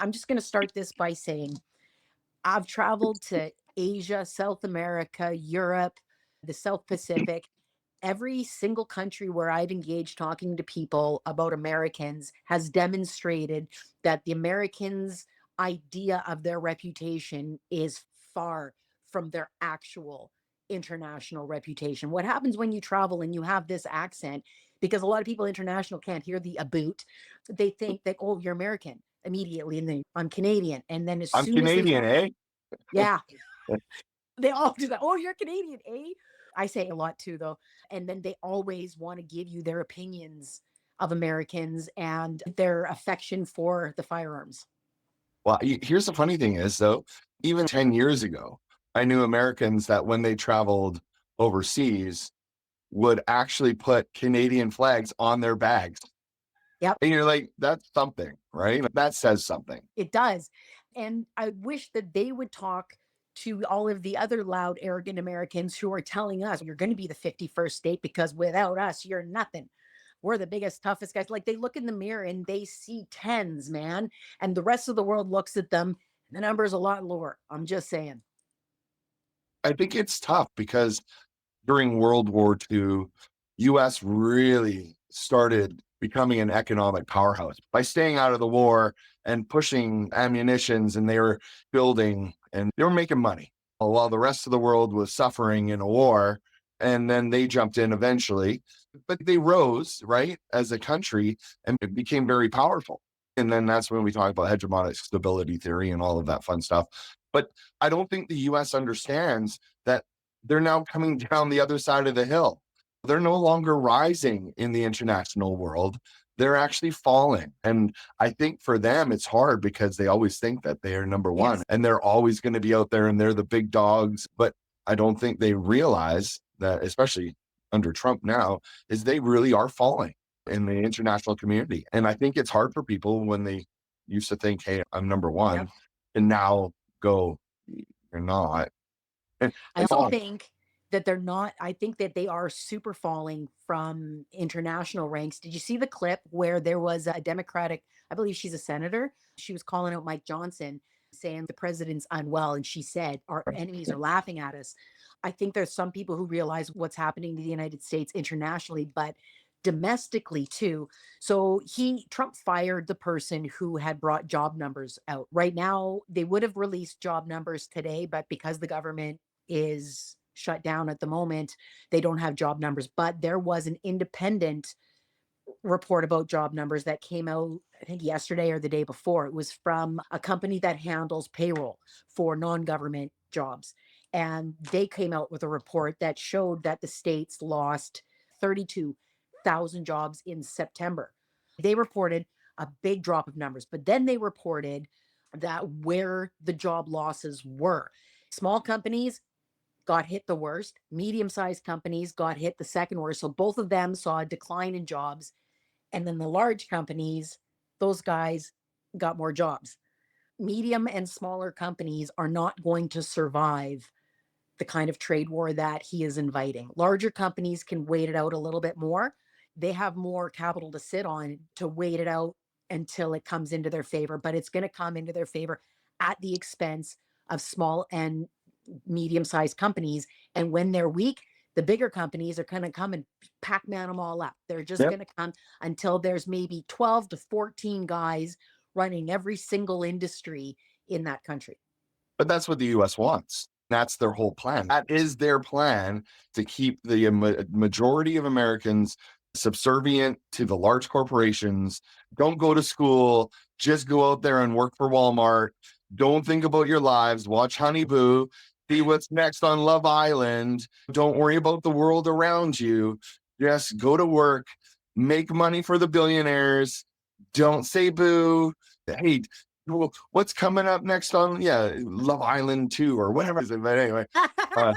I'm just going to start this by saying I've traveled to Asia, South America, Europe, the South Pacific. Every single country where I've engaged talking to people about Americans has demonstrated that the Americans' idea of their reputation is far from their actual international reputation. What happens when you travel and you have this accent, because a lot of people international can't hear the about, they think that, oh, you're American immediately. And then I'm Canadian. And then as I'm soon as they, Canadian, eh? yeah, they all do that. Oh, you're Canadian, eh? I say a lot too, though. And then they always want to give you their opinions of Americans and their affection for the firearms. Well, here's the funny thing is, though, even 10 years ago, I knew Americans that when they traveled overseas would actually put Canadian flags on their bags. Yep, And you're like, that's something, right? That says something. it does. And I wish that they would talk to all of the other loud, arrogant Americans who are telling us you're going to be the 51st state because without us, you're nothing. We're the biggest, toughest guys. Like they look in the mirror and they see tens, man. And the rest of the world looks at them. And the number is a lot lower. I'm just saying. I think it's tough because during World War II, US really started becoming an economic powerhouse by staying out of the war and pushing ammunitions, and they were building and they were making money while the rest of the world was suffering in a war. And then they jumped in eventually, but they rose, right, as a country and it became very powerful. And then that's when we talk about hegemonic stability theory and all of that fun stuff. But I don't think the US understands that they're now coming down the other side of the hill. They're no longer rising in the international world. They're actually falling. And I think for them, it's hard because they always think that they are number one Yes. and they're always going to be out there and they're the big dogs. But I don't think they realize that, especially under Trump now, is they really are falling in the international community. And I think it's hard for people when they used to think, hey, I'm number Yep. one, and now go, you're not. And I also think that they're not, I think that they are super falling from international ranks. Did you see the clip where there was a Democratic, I believe she's a senator, she was calling out Mike Johnson saying the president's unwell. And she said, our enemies are laughing at us. I think there's some people who realize what's happening to the United States internationally, but domestically too. So Trump fired the person who had brought job numbers out. Right now, they would have released job numbers today, but because the government is shut down at the moment, they don't have job numbers. But there was an independent report about job numbers that came out, I think yesterday or the day before. It was from a company that handles payroll for non-government jobs. And they came out with a report that showed that the states lost 32,000 jobs in September. They reported a big drop of numbers, but then they reported that where the job losses were. Small companies got hit the worst, medium-sized companies got hit the second worst. So both of them saw a decline in jobs. And then the large companies, those guys got more jobs. Medium and smaller companies are not going to survive the kind of trade war that he is inviting. Larger companies can wait it out a little bit more. They have more capital to sit on to wait it out until it comes into their favor, but it's going to come into their favor at the expense of small and medium sized companies. And when they're weak, the bigger companies are going to come and Pac Man them all up. They're just yep. going to come until there's maybe 12 to 14 guys running every single industry in that country. But that's what the US wants. That's their whole plan. That is their plan, to keep the majority of Americans subservient to the large corporations. Don't go to school, just go out there and work for Walmart. Don't think about your lives. Watch Honey Boo. See what's next on Love Island. Don't worry about the world around you. Just go to work, make money for the billionaires. Don't say boo. Hey, well, what's coming up next on Love Island 2 or whatever. But anyway, uh,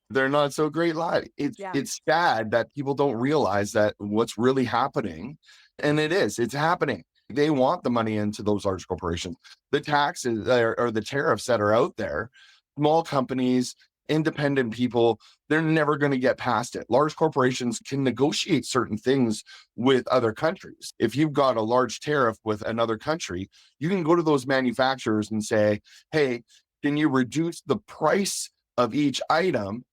they're not so great live. Yeah. It's sad that people don't realize that what's really happening, and it's happening. They want the money into those large corporations. The taxes or the tariffs that are out there, small companies independent people, they're never going to get past it. Large corporations can negotiate certain things with other countries. If you've got a large tariff with another country, you can go to those manufacturers and say, hey, can you reduce the price of each item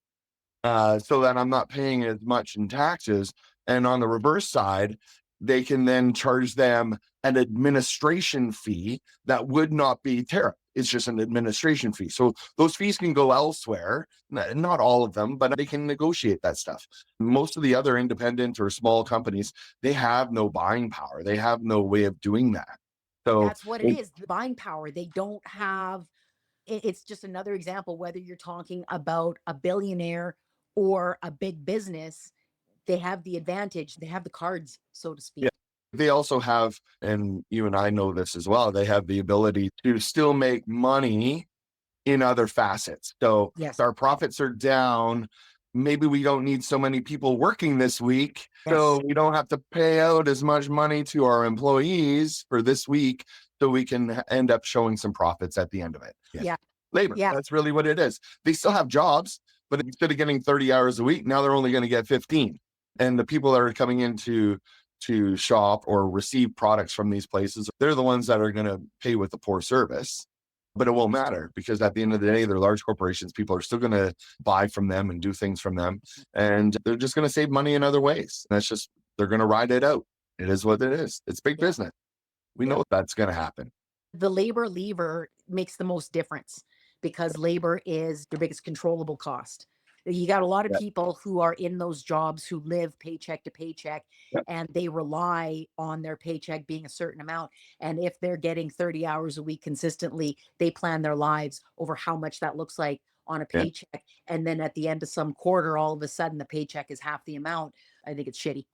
so that I'm not paying as much in taxes? And on the reverse side, they can then charge them an administration fee that would not be tariff. It's just an administration fee. So those fees can go elsewhere, not all of them, but they can negotiate that stuff. Most of the other independent or small companies, they have no buying power. They have no way of doing that. So That's what it it, is. The buying power. They don't have it's just another example, whether you're talking about a billionaire or a big business, they have the advantage, they have the cards, so to yeah, speak. they also have, and you and I know this as well, they have the ability to still make money in other facets. So Yes. our profits are down. Maybe we don't need so many people working this week. Yes. So we don't have to pay out as much money to our employees for this week. So we can end up showing some profits at the end of it. Yeah. Yeah. Labor. Yeah. That's really what it is. They still have jobs, but instead of getting 30 hours a week, now they're only going to get 15. And the people that are coming into to shop or receive products from these places, they're the ones that are going to pay with the poor service, but it won't matter because at the end of the day, they're large corporations. People are still going to buy from them and do things from them. And they're just going to save money in other ways. And that's just, they're going to ride it out. It is what it is. It's big Yeah. business. We Yeah. know that's going to happen. The labor lever makes the most difference because labor is your biggest controllable cost. You got a lot of Yeah. people who are in those jobs who live paycheck to paycheck Yeah. and they rely on their paycheck being a certain amount. And if they're getting 30 hours a week consistently, they plan their lives over how much that looks like on a Yeah. paycheck. And then at the end of some quarter, all of a sudden the paycheck is half the amount. I think it's shitty.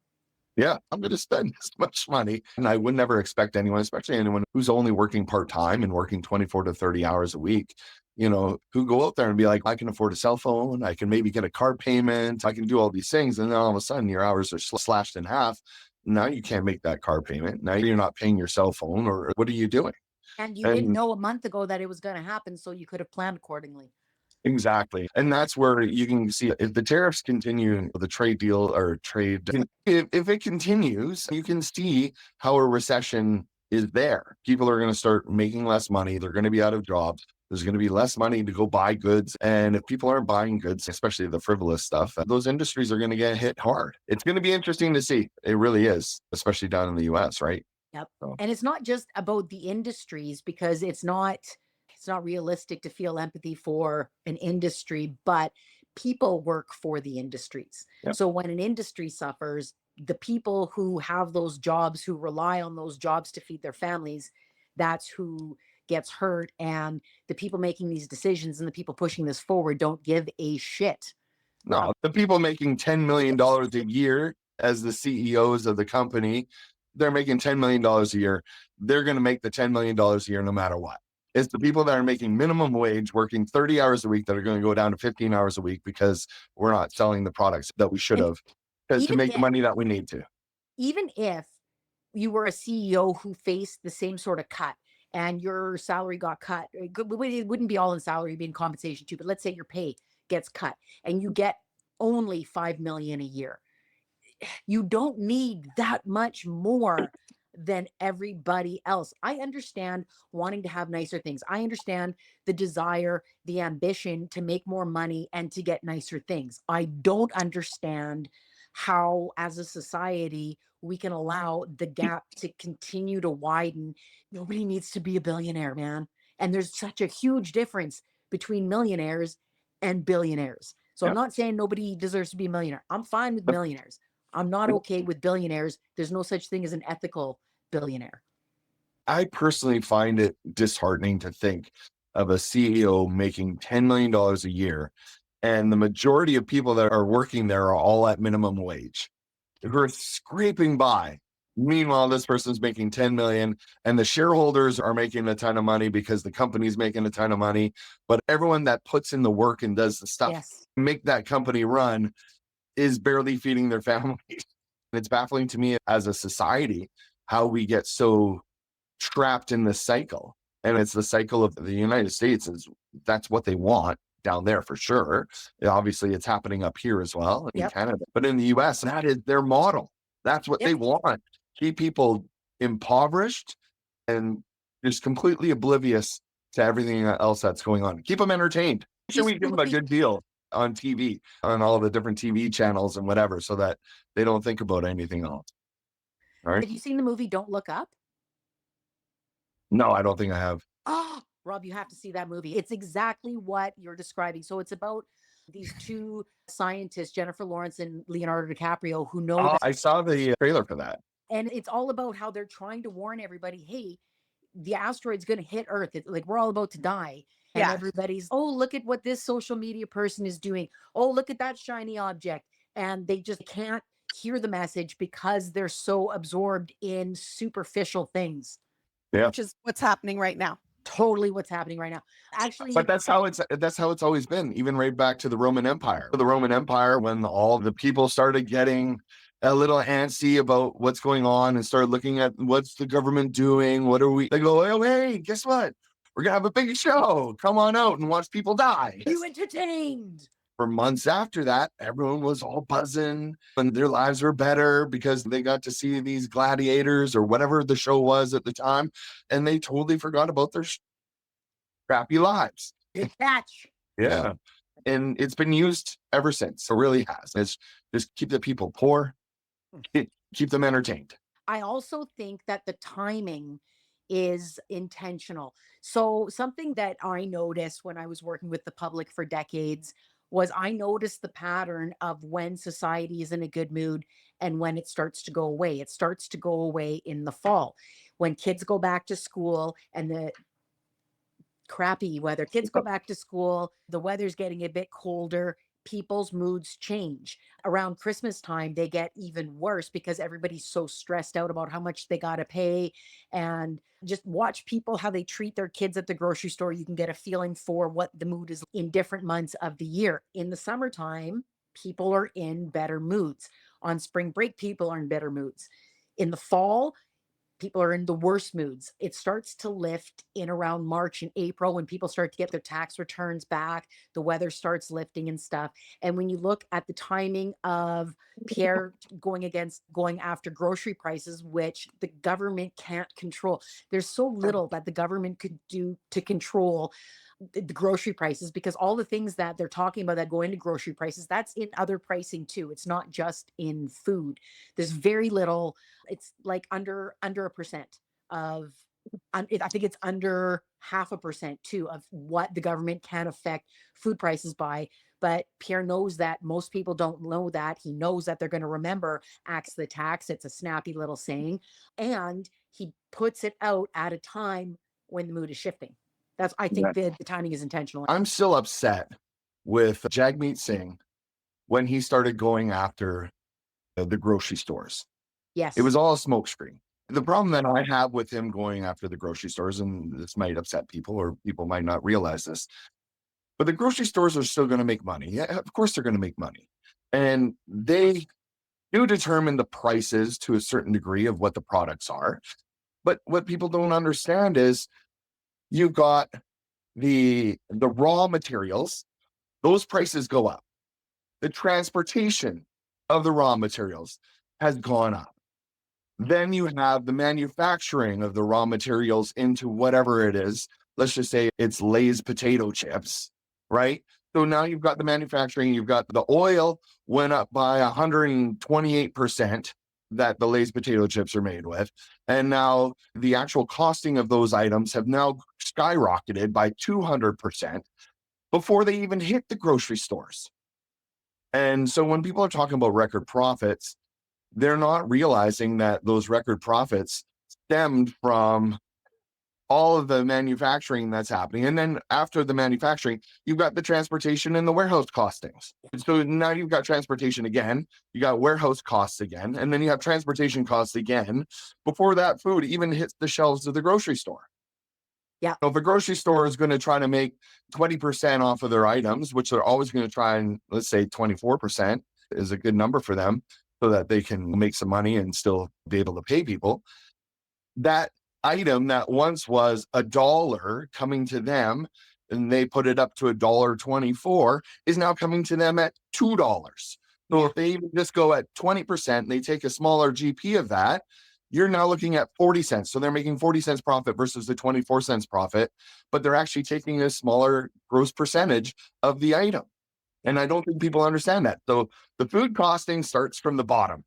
Yeah, I'm going to spend this much money. And I would never expect anyone, especially anyone who's only working part time and working 24 to 30 hours a week, who go out there and be like, I can afford a cell phone. I can maybe get a car payment. I can do all these things. And then all of a sudden, your hours are slashed in half. Now you can't make that car payment. Now you're not paying your cell phone, or what are you doing? And you didn't And know a month ago that it was going to happen. So you could have planned accordingly. exactly. And that's where you can see if the tariffs continue, the trade deal or trade, if it continues, you can see how a recession is there. People are going to start making less money. They're going to be out of jobs. There's going to be less money to go buy goods. And if people aren't buying goods, especially the frivolous stuff, those industries are going to get hit hard. It's going to be interesting to see. It really is, especially down in the US, right? Yep. So, And it's not just about the industries because it's not realistic to feel empathy for an industry, but people work for the industries. yeah. So when an industry suffers, the people who have those jobs, who rely on those jobs to feed their families, that's who gets hurt. And the people making these decisions and the people pushing this forward don't give a shit. No, the people making $10 million a year as the CEOs of the company, they're making $10 million a year. They're going to make the $10 million a year no matter what. It's the people that are making minimum wage, working 30 hours a week that are going to go down to 15 hours a week because we're not selling the products that we should And have to even make the if money that we need to. even if you were a CEO who faced the same sort of cut and your salary got cut, it wouldn't be all in salary, it'd be in compensation too. But let's say your pay gets cut and you get only 5 million a year. You don't need that much more than everybody else. I understand wanting to have nicer things. I understand the desire, the ambition to make more money and to get nicer things. I don't understand how, as a society, we can allow the gap to continue to widen. Nobody needs to be a billionaire, man. And there's such a huge difference between millionaires and billionaires. So I'm Yeah. not saying nobody deserves to be a millionaire. I'm fine with But millionaires. I'm not okay with billionaires. There's no such thing as an ethical billionaire. I personally find it disheartening to think of a CEO making $10 million a year. And the majority of people that are working there are all at minimum wage. We're scraping by. Meanwhile, this person's making 10 million and the shareholders are making a ton of money because the company's making a ton of money. But everyone that puts in the work and does the stuff Yes. to make that company run is barely feeding their families. It's baffling to me as a society how we get so trapped in this cycle. And it's the cycle of the United States is that's what they want. down there for sure. Obviously, it's happening up here as well in Yep. Canada, but in the US, that is their model. That's what they Yep. want. Keep people impoverished and just completely oblivious to everything else that's going on. Keep them entertained. Did you Should see we the give them a movie? good deal on TV, on all the different TV channels and whatever, so that they don't think about anything else? All right. Have you seen the movie Don't Look Up? No, I don't think I have. Oh, Rob, you have to see that movie. It's exactly what you're describing. So it's about these two scientists, Jennifer Lawrence and Leonardo DiCaprio, who know Oh, that. I saw the trailer for that. And it's all about how they're trying to warn everybody, hey, the asteroid's going to hit Earth. It's like we're all about to die. And Yeah. everybody's, oh, look at what this social media person is doing. Oh, look at that shiny object. And they just can't hear the message because they're so absorbed in superficial things. Yeah. Which is what's happening right now. Totally what's happening right now. Actually, But that's how it's always been, even right back to the Roman Empire. The Roman Empire, when all the people started getting a little antsy about what's going on and started looking at what's the government doing, what are we? They go, oh hey, guess what? We're gonna have a big show. Come on out and watch people die. you entertained. For months after that, everyone was all buzzing and their lives were better because they got to see these gladiators or whatever the show was at the time, and they totally forgot about their crappy lives. Good catch. Yeah. And it's been used ever since. It really has. It's just keep the people poor, keep them entertained. I also think that the timing is intentional. So, something that I noticed when I was working with the public for decades was I noticed the pattern of when society is in a good mood and when it starts to go away. It starts to go away in the fall when kids go back to school and the crappy weather. Kids go back to school, the weather's getting a bit colder, people's moods change. Around Christmas time, they get even worse because everybody's so stressed out about how much they got to pay. And just watch people how they treat their kids at the grocery store. You can get a feeling for what the mood is in different months of the year. In the summertime, people are in better moods. On spring break, people are in better moods. In the fall, people are in the worst moods. It starts to lift in around March and April when people start to get their tax returns back. The weather starts lifting and stuff. And when you look at the timing of Pierre going after grocery prices, which the government can't control, there's so little that the government could do to control the grocery prices because all the things that they're talking about that go into grocery prices, that's in other pricing too. It's not just in food. There's very little. It's like under a percent of I think it's under 0.5% too of what the government can affect food prices by. But Pierre knows that most people don't know that. He knows that they're going to remember axe the tax. It's a snappy little saying. And he puts it out at a time when the mood is shifting. That's I think Yeah. the timing is intentional. I'm still upset with Jagmeet Singh when he started going after the grocery stores. It Yes. was all a smokescreen. The problem that I have with him going after the grocery stores, and this might upset people or people might not realize this, but the grocery stores are still going to make money. Yeah, of course they're going to make money. And they do determine the prices to a certain degree of what the products are. But what people don't understand is you've got the raw materials, those prices go up. The transportation of the raw materials has gone up. Then you have the manufacturing of the raw materials into whatever it is. Let's just say it's Lay's potato chips, right? So now you've got the manufacturing, you've got the oil went up by 128% that the Lay's potato chips are made with. And now the actual costing of those items have now skyrocketed by 200% before they even hit the grocery stores. And so when people are talking about record profits, they're not realizing that those record profits stemmed from all of the manufacturing that's happening. And then after the manufacturing, you've got the transportation and the warehouse costings. So now you've got transportation again, you got warehouse costs again, and then you have transportation costs again before that food even hits the shelves of the grocery store. Yeah. So if a grocery store is going to try to make 20% off of their items, which they're always going to try and let's say 24% is a good number for them so that they can make some money and still be able to pay people. That item that once was $1 coming to them, and they put it up to $1.24 is now coming to them at $2. So Yeah. if they even just go at 20% and they take a smaller GP of that, you're now looking at 40 cents. So they're making 40 cents profit versus the 24 cents profit, but they're actually taking a smaller gross percentage of the item. Yeah. And I don't think people understand that. So the food costing starts from the bottom.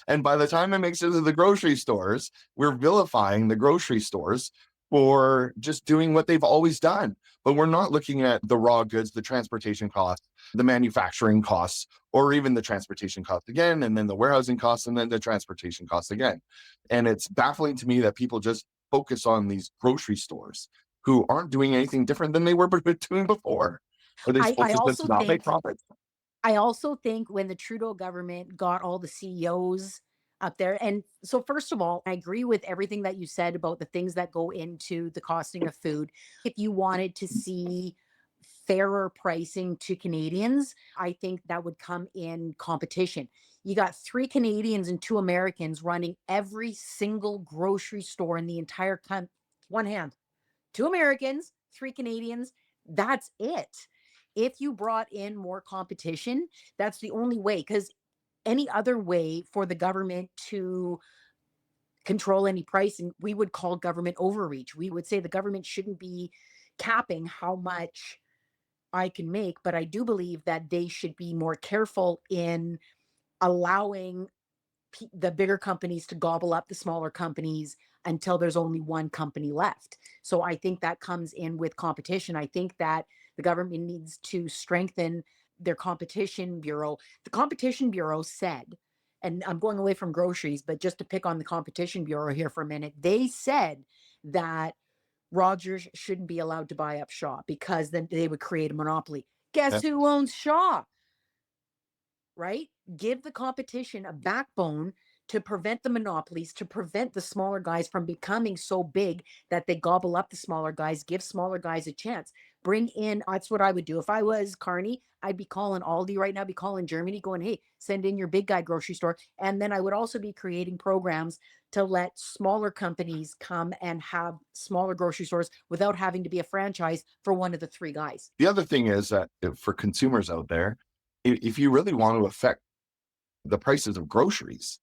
And by the time it makes it to the grocery stores, we're vilifying the grocery stores for just doing what they've always done. But we're not looking at the raw goods, the transportation costs, the manufacturing costs, or even the transportation costs again, and then the warehousing costs, and then the transportation costs again. And it's baffling to me that people just focus on these grocery stores who aren't doing anything different than they were doing before. Are they I, supposed I to just also not make think profits? I also think when the Trudeau government got all the CEOs up there, and so first of all, I agree with everything that you said about the things that go into the costing of food. If you wanted to see fairer pricing to Canadians, I think that would come in competition. You got three Canadians and two Americans running every single grocery store in the entire country. One hand, two Americans, three Canadians. That's it. If you brought in more competition, that's the only way. Because any other way for the government to control any pricing, we would call government overreach. We would say the government shouldn't be capping how much I can make, but I do believe that they should be more careful in allowing the bigger companies to gobble up the smaller companies until there's only one company left. So I think that comes in with competition. I think that the government needs to strengthen their competition bureau. The competition bureau said, and I'm going away from groceries, but just to pick on the competition bureau here for a minute, they said that Rogers shouldn't be allowed to buy up Shaw because then they would create a monopoly. Guess Yeah. who owns Shaw? Right? Give the competition a backbone to prevent the monopolies, to prevent the smaller guys from becoming so big that they gobble up the smaller guys, give smaller guys a chance. Bring in, that's what I would do. If I was Carney, I'd be calling Aldi right now, I'd be calling Germany, going, hey, send in your big guy grocery store. And then I would also be creating programs to let smaller companies come and have smaller grocery stores without having to be a franchise for one of the three guys. The other thing is that for consumers out there, if you really want to affect the prices of groceries,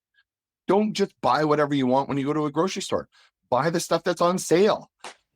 don't just buy whatever you want when you go to a grocery store. Buy the stuff that's on sale.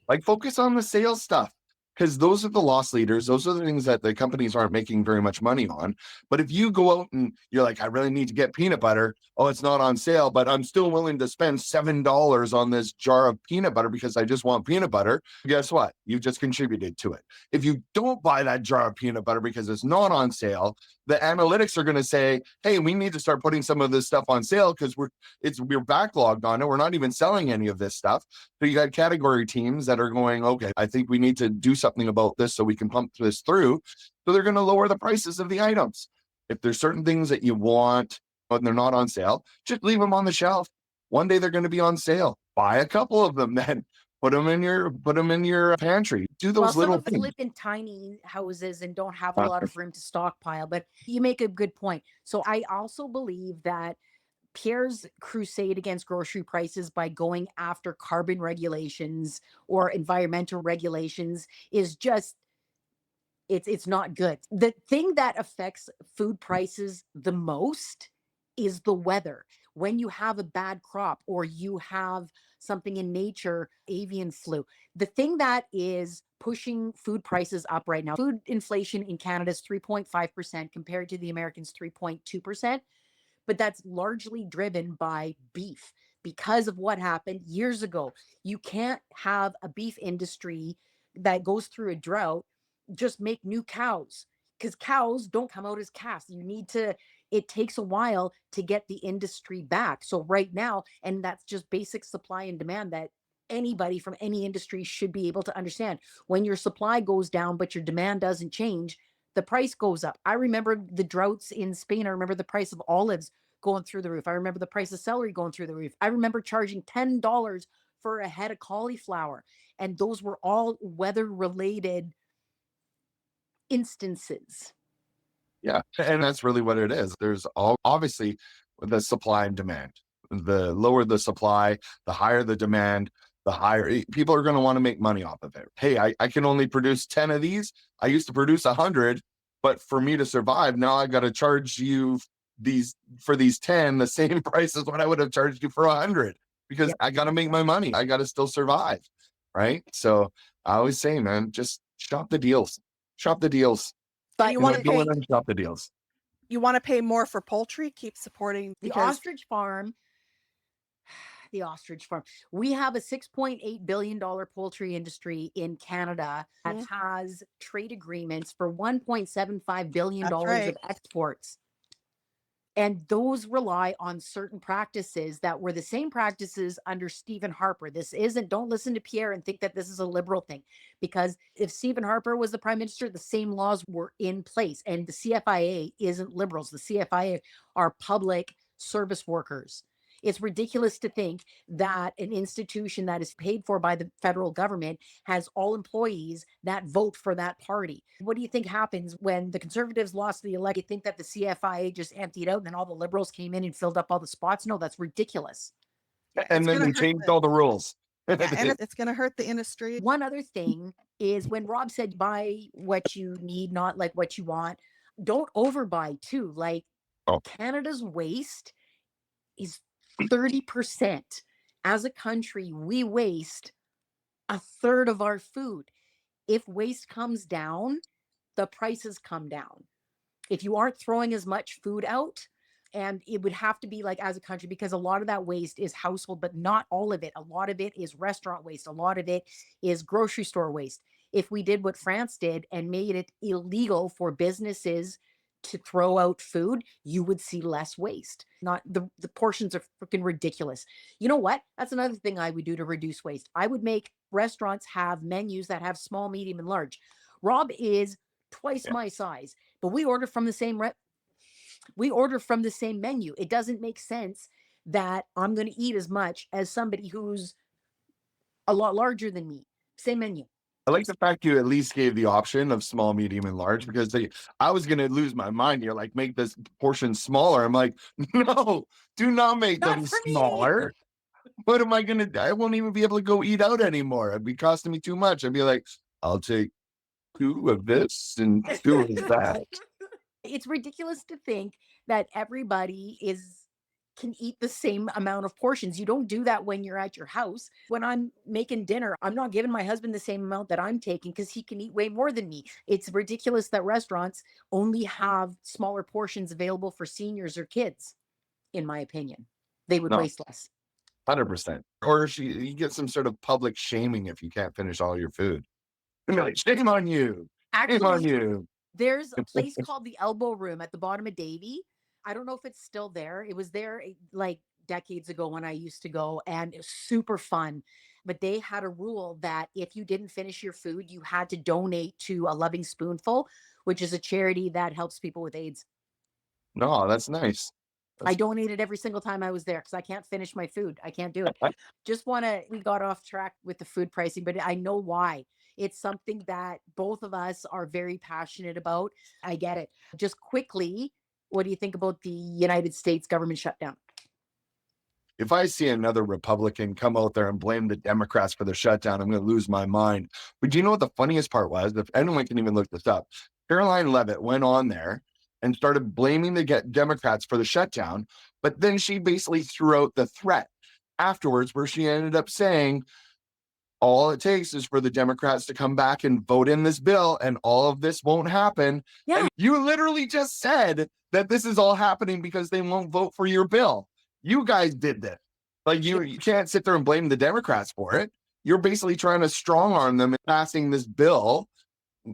Like focus on the sales stuff because those are the loss leaders. Those are the things that the companies aren't making very much money on. But if you go out and you're like, I really need to get peanut butter. Oh, it's not on sale, but I'm still willing to spend $7 on this jar of peanut butter because I just want peanut butter. Guess what? You just contributed to it. If you don't buy that jar of peanut butter because it's not on sale, the analytics are going to say, hey, we need to start putting some of this stuff on sale because we're backlogged on it. We're not even selling any of this stuff. So you got category teams that are going, okay, I think we need to do something about this so we can pump this through. So they're going to lower the prices of the items. If there's certain things that you want and they're not on sale, just leave them on the shelf. One day they're going to be on sale. Buy a couple of them, then put them in your pantry. Do Well, those some little of us things. live in tiny houses and don't have a Uh, lot of room to stockpile, but you make a good point. So I also believe that Pierre's crusade against grocery prices by going after carbon regulations or environmental regulations is just it's not good. The thing that affects food prices the most is the weather. When you have a bad crop or you have something in nature, avian flu. The thing that is pushing food prices up right now, food inflation in Canada is 3.5% compared to the Americans 3.2%, but that's largely driven by beef because of what happened years ago. You can't have a beef industry that goes through a drought just make new cows because cows don't come out as calves. You need to, it takes a while to get the industry back. So, right now, and that's just basic supply and demand that anybody from any industry should be able to understand. When your supply goes down, but your demand doesn't change, the price goes up. I remember the droughts in Spain. I remember the price of olives going through the roof. I remember the price of celery going through the roof. I remember charging $10 for a head of cauliflower. And those were all weather related instances. yeah. And that's really what it is. There's obviously the supply and demand. The lower the supply, the higher the demand. the higher people are going to want to make money off of it. Hey, I can only produce 10 of these. I used to produce 100, but for me to survive, now I got to charge you these for these 10 the same price as what I would have charged you for 100 because Yep. I got to make my money. I got to still survive. Right. So I always say, man, just shop the deals, shop the deals, And But go in and shop the deals. you want to pay more for poultry, keep supporting the because ostrich farm, the ostrich farm. We have a $6.8 billion poultry industry in Canada that Mhm. has trade agreements for $1.75 billion That's right. of exports. And those rely on certain practices that were the same practices under Stephen Harper. This isn't, don't listen to Pierre and think that this is a liberal thing, because if Stephen Harper was the prime minister, the same laws were in place. And the CFIA isn't liberals, the CFIA are public service workers. It's ridiculous to think that an institution that is paid for by the federal government has all employees that vote for that party. What do you think happens when the Conservatives lost the election? You think that the CFIA just emptied out and then all the Liberals came in and filled up all the spots? No, that's ridiculous. yeah, And it's then going they to hurt changed all the rules. yeah, and it's going to hurt the industry. One other thing is when Rob said buy what you need, not like what you want, don't overbuy too. Like Oh, Canada's waste is 30%. As a country, we waste a third of our food. If waste comes down, the prices come down. If you aren't throwing as much food out, and it would have to be like as a country, because a lot of that waste is household, but not all of it. A lot of it is restaurant waste. A lot of it is grocery store waste. If we did what France did and made it illegal for businesses to throw out food, you would see less waste. Not the portions are freaking ridiculous. You know what? That's another thing I would do to reduce waste. I would make restaurants have menus that have small, medium, and large. Rob is twice yeah. my size, but we order from the same we order from the same menu. It doesn't make sense that I'm going to eat as much as somebody who's a lot larger than me. Same menu. I like the fact you at least gave the option of small, medium, and large because I was going to lose my mind. You're like, make this portion smaller. I'm like, no, do not make Not them for me. smaller. What am I going to do? I won't even be able to go eat out anymore. It'd be costing me too much. I'd be like, I'll take 2 of this and 2 of that. It's ridiculous to think that everybody is can eat the same amount of portions. You don't do that when you're at your house. When I'm making dinner, I'm not giving my husband the same amount that I'm taking because he can eat way more than me. It's ridiculous that restaurants only have smaller portions available for seniors or kids, in my opinion. They would No, waste less. 100%. Or you get some sort of public shaming if you can't finish all your food. And be like, shame on you. Shame on Actually, you. there's a place called the Elbow Room at the bottom of Davie. I don't know if it's still there. It was there like decades ago when I used to go, and it was super fun. But they had a rule that if you didn't finish your food, you had to donate to a Loving Spoonful, which is a charity that helps people with AIDS. No, that's nice. I That's donated every single time I was there because I can't finish my food. I can't do it. Just want to, we got off track with the food pricing, but I know why. It's something that both of us are very passionate about. I get it. Just quickly, what do you think about the United States government shutdown? if I see another Republican come out there and blame the Democrats for the shutdown, I'm going to lose my mind. But do you know what the funniest part was? If anyone can even look this up, Caroline Levitt went on there and started blaming the Democrats for the shutdown. But then she basically threw out the threat afterwards, where she ended up saying, all it takes is for the Democrats to come back and vote in this bill, and all of this won't happen. Yeah. And you literally just said that this is all happening because they won't vote for your bill. You guys did this. Like you can't sit there and blame the Democrats for it. You're basically trying to strong arm them in passing this bill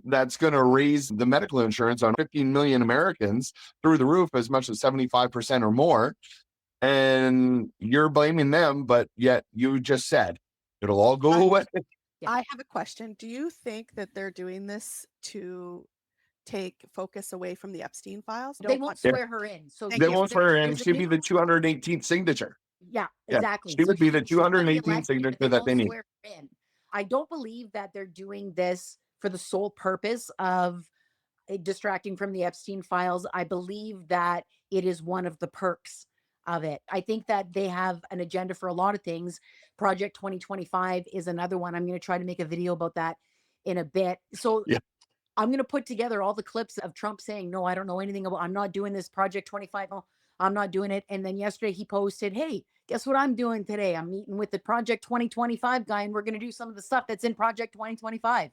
that's going to raise the medical insurance on 15 million Americans through the roof, as much as 75% or more. And you're blaming them, but yet you just said it'll all go away. Yeah. I have a question. Do you think that they're doing this to take focus away from the Epstein files? They won't Yeah. swear her in. So Thank They you. won't swear her in. there's a She'd be new, the 218th signature. yeah, Yeah, exactly. she So would be the she'll get 218th elected, signature but they that won't they need. swear her in. I don't believe that they're doing this for the sole purpose of distracting from the Epstein files. I believe that it is one of the perks of it. I think that they have an agenda for a lot of things. Project 2025 is another one. I'm going to try to make a video about that in a bit. So Yeah. I'm going to put together all the clips of Trump saying, no, I don't know anything about, I'm not doing this Project 25. No, I'm not doing it. And then yesterday he posted, hey, guess what I'm doing today? I'm meeting with the Project 2025 guy and we're going to do some of the stuff that's in Project 2025.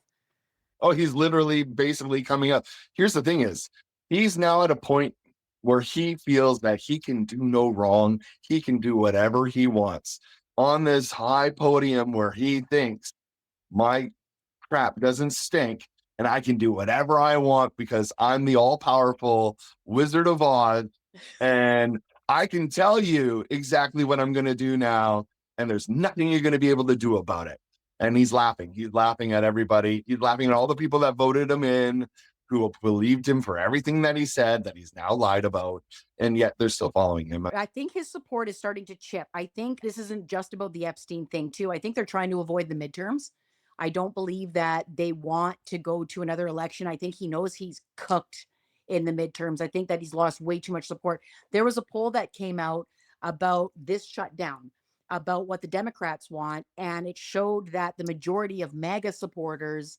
Oh, he's literally basically coming up. Here's the thing is, he's now at a point where he feels that he can do no wrong. He can do whatever he wants on this high podium where he thinks my crap doesn't stink and I can do whatever I want because I'm the all powerful Wizard of Oz and I can tell you exactly what I'm going to do now. And there's nothing you're going to be able to do about it. And he's laughing. He's laughing at everybody. He's laughing at all the people that voted him in, who believed him for everything that he said, that he's now lied about. And yet they're still following him. I think his support is starting to chip. I think this isn't just about the Epstein thing, too. I think they're trying to avoid the midterms. I don't believe that they want to go to another election. I think he knows he's cooked in the midterms. I think that he's lost way too much support. There was a poll that came out about this shutdown, about what the Democrats want, and it showed that the majority of MAGA supporters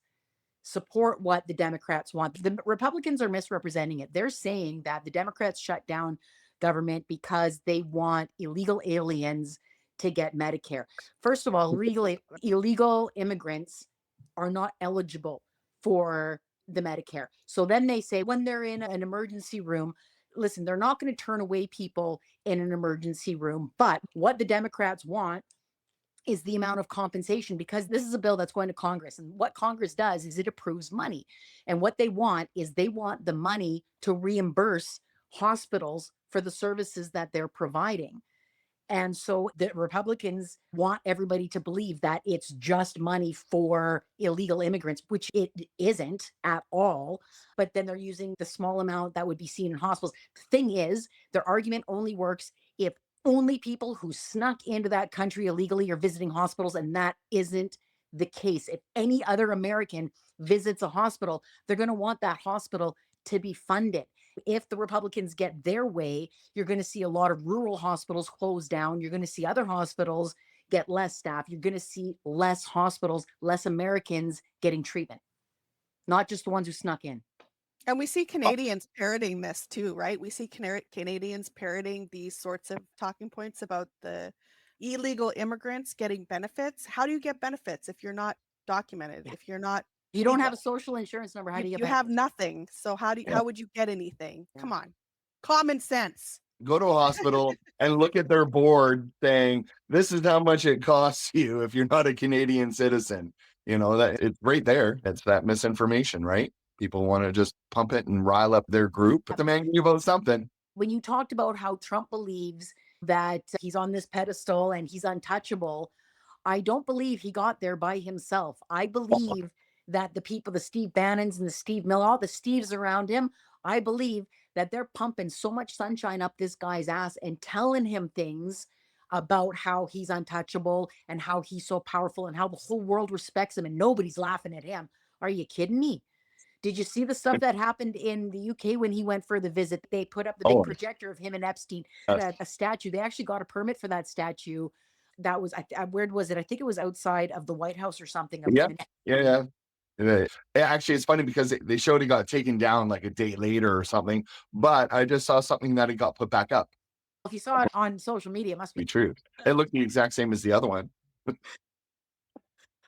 support what the Democrats want. The Republicans are misrepresenting it. They're saying that the Democrats shut down government because they want illegal aliens to get Medicare. First of all, illegal immigrants are not eligible for the Medicare. So then they say when they're in an emergency room, listen, they're not going to turn away people in an emergency room. But what the Democrats want is the amount of compensation, because this is a bill that's going to Congress. And what Congress does is it approves money. And what they want is they want the money to reimburse hospitals for the services that they're providing. And so the Republicans want everybody to believe that it's just money for illegal immigrants, which it isn't at all. But then they're using the small amount that would be seen in hospitals. The thing is, their argument only works if only people who snuck into that country illegally are visiting hospitals. And that isn't the case. If any other American visits a hospital, they're going to want that hospital to be funded. If the Republicans get their way, you're going to see a lot of rural hospitals close down. You're going to see other hospitals get less staff. You're going to see less hospitals, less Americans getting treatment, not just the ones who snuck in. And we see Canadians parroting this too, right? We see Canadians parroting these sorts of talking points about the illegal immigrants getting benefits. How do you get benefits if you're not documented, Yeah. if you're not You don't have legal? a social insurance number. How do you You get have benefits? nothing. So Yeah. how would you get anything? Yeah. Come on. Common sense. Go to a hospital and look at their board saying, this is how much it costs you if you're not a Canadian citizen. You know, that it's right there. It's that misinformation, right? People want to just pump it and rile up their group, but them angry about something. When you talked about how Trump believes that he's on this pedestal and he's untouchable, I don't believe he got there by himself. I believe that the people, the Steve Bannons and the Steve Miller, all the Steves around him, I believe that they're pumping so much sunshine up this guy's ass and telling him things about how he's untouchable and how he's so powerful and how the whole world respects him and nobody's laughing at him. Are you kidding me? Did you see the stuff that happened in the UK when he went for the visit? They put up the big Oh, projector of him and Epstein, yes. a statue. They actually got a permit for that statue. That was, where was it? I think it was outside of the White House or something of Yeah. him. Yeah. Actually, it's funny because they showed it got taken down like a day later or something, but I just saw something that it got put back up. If you saw it on social media, it must be. Be true. It looked the exact same as the other one.